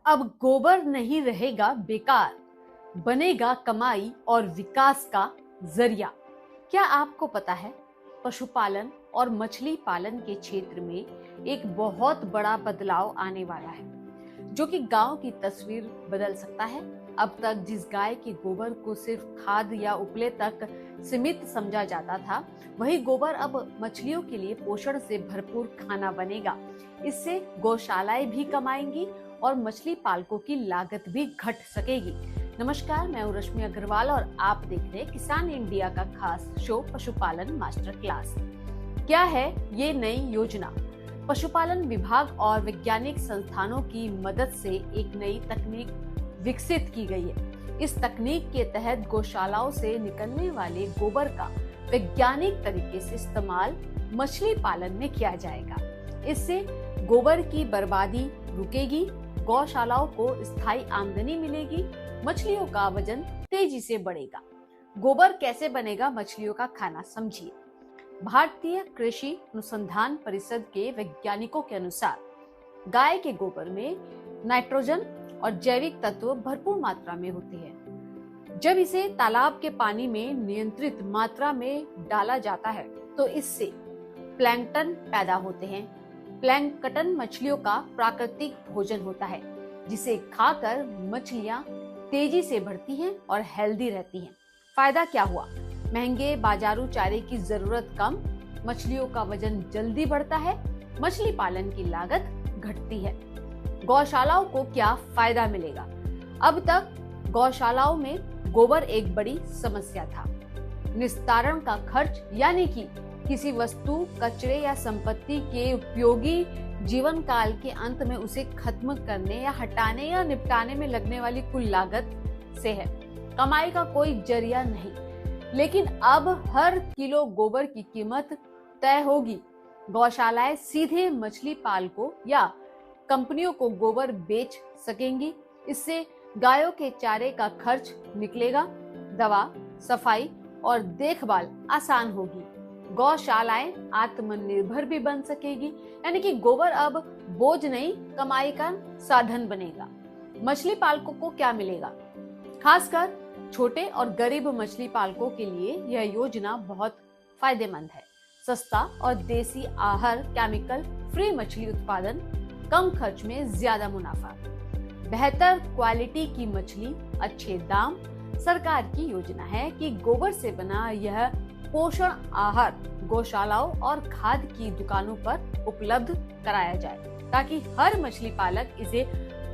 अब गोबर नहीं रहेगा बेकार, बनेगा कमाई और विकास का जरिया। क्या आपको पता है, पशुपालन और मछली पालन के क्षेत्र में एक बहुत बड़ा बदलाव आने वाला है, जो कि गांव की तस्वीर बदल सकता है। अब तक जिस गाय के गोबर को सिर्फ खाद या उपले तक सीमित समझा जाता था, वही गोबर अब मछलियों के लिए पोषण से भरपूर खाना बनेगा। इससे गौशालाएं भी कमाएंगी और मछली पालकों की लागत भी घट सकेगी। नमस्कार, मैं हूं रश्मि अग्रवाल और आप देख रहे हैं किसान इंडिया का खास शो पशुपालन मास्टर क्लास। क्या है ये नई योजना? पशुपालन विभाग और वैज्ञानिक संस्थानों की मदद से एक नई तकनीक विकसित की गई है। इस तकनीक के तहत गौशालाओं से निकलने वाले गोबर का वैज्ञानिक तरीके से इस्तेमाल मछली पालन में किया जाएगा। इससे गोबर की बर्बादी रुकेगी, गौशालाओं को स्थायी आमदनी मिलेगी, मछलियों का वजन तेजी से बढ़ेगा। गोबर कैसे बनेगा मछलियों का खाना, समझिए। भारतीय कृषि अनुसंधान परिषद के वैज्ञानिकों के अनुसार गाय के गोबर में नाइट्रोजन और जैविक तत्व भरपूर मात्रा में होते हैं। जब इसे तालाब के पानी में नियंत्रित मात्रा में डाला जाता है तो इससे प्लैंकटन पैदा होते हैं। प्लैंकटन मछलियों का प्राकृतिक भोजन होता है, जिसे खाकर मछलियां तेजी से बढ़ती हैं और हेल्दी रहती हैं। फायदा क्या हुआ? महंगे बाजारू चारे की जरूरत कम, मछलियों का वजन जल्दी बढ़ता है, मछली पालन की लागत घटती है। गौशालाओं को क्या फायदा मिलेगा? अब तक गौशालाओं में गोबर एक बड़ी समस्या था। निस्तारण का खर्च, यानी कि किसी वस्तु, कचरे या संपत्ति के उपयोगी जीवन काल के अंत में उसे खत्म करने या हटाने या निपटाने में लगने वाली कुल लागत से है। कमाई का कोई जरिया नहीं। लेकिन अब हर किलो गोबर की कीमत तय होगी। गौशालाएं सीधे मछली पालकों या कंपनियों को गोबर बेच सकेंगी। इससे गायों के चारे का खर्च निकलेगा, दवा, सफाई और देखभाल आसान होगी। गौशालाएं आत्मनिर्भर भी बन सकेगी, यानी कि गोबर अब बोझ नहीं, कमाई का साधन बनेगा। मछली पालकों को क्या मिलेगा? खासकर छोटे और गरीब मछली पालकों के लिए यह योजना बहुत फायदेमंद है। सस्ता और देसी आहार, केमिकल फ्री मछली उत्पादन, कम खर्च में ज्यादा मुनाफा, बेहतर क्वालिटी की मछली, अच्छे दाम। सरकार की योजना है कि गोबर से बना यह पोषण आहार गौशालाओं और खाद की दुकानों पर उपलब्ध कराया जाए, ताकि हर मछली पालक इसे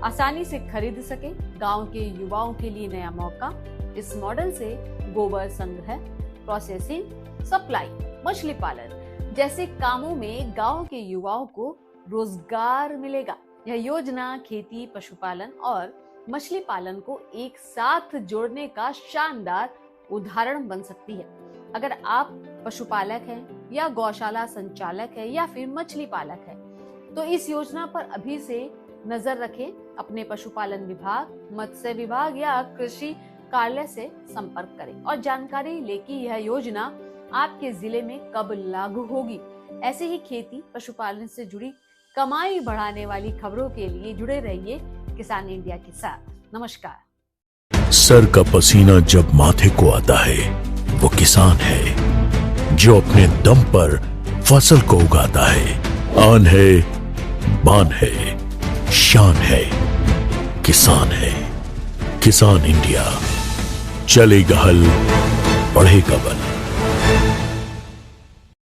आसानी से खरीद सके। गांव के युवाओं के लिए नया मौका। इस मॉडल से गोबर संग्रह, प्रोसेसिंग, सप्लाई, मछली पालन जैसे कामों में गांव के युवाओं को रोजगार मिलेगा। यह योजना खेती, पशुपालन और मछली पालन को एक साथ जोड़ने का शानदार उदाहरण बन सकती है। अगर आप पशुपालक हैं या गौशाला संचालक है या फिर मछली पालक है, तो इस योजना पर अभी से नजर रखें। अपने पशुपालन विभाग, मत्स्य विभाग या कृषि कार्यालय से संपर्क करें और जानकारी ले कि यह योजना आपके जिले में कब लागू होगी। ऐसे ही खेती, पशुपालन से जुड़ी कमाई बढ़ाने वाली खबरों के लिए जुड़े रहिए किसान इंडिया के साथ। नमस्कार। सर का पसीना जब माथे को आता है, वो किसान है जो अपने दम पर फसल को उगाता है। आन है, बान है, शान है, किसान है। किसान इंडिया, चलेगा हल, बढ़ेगा बल।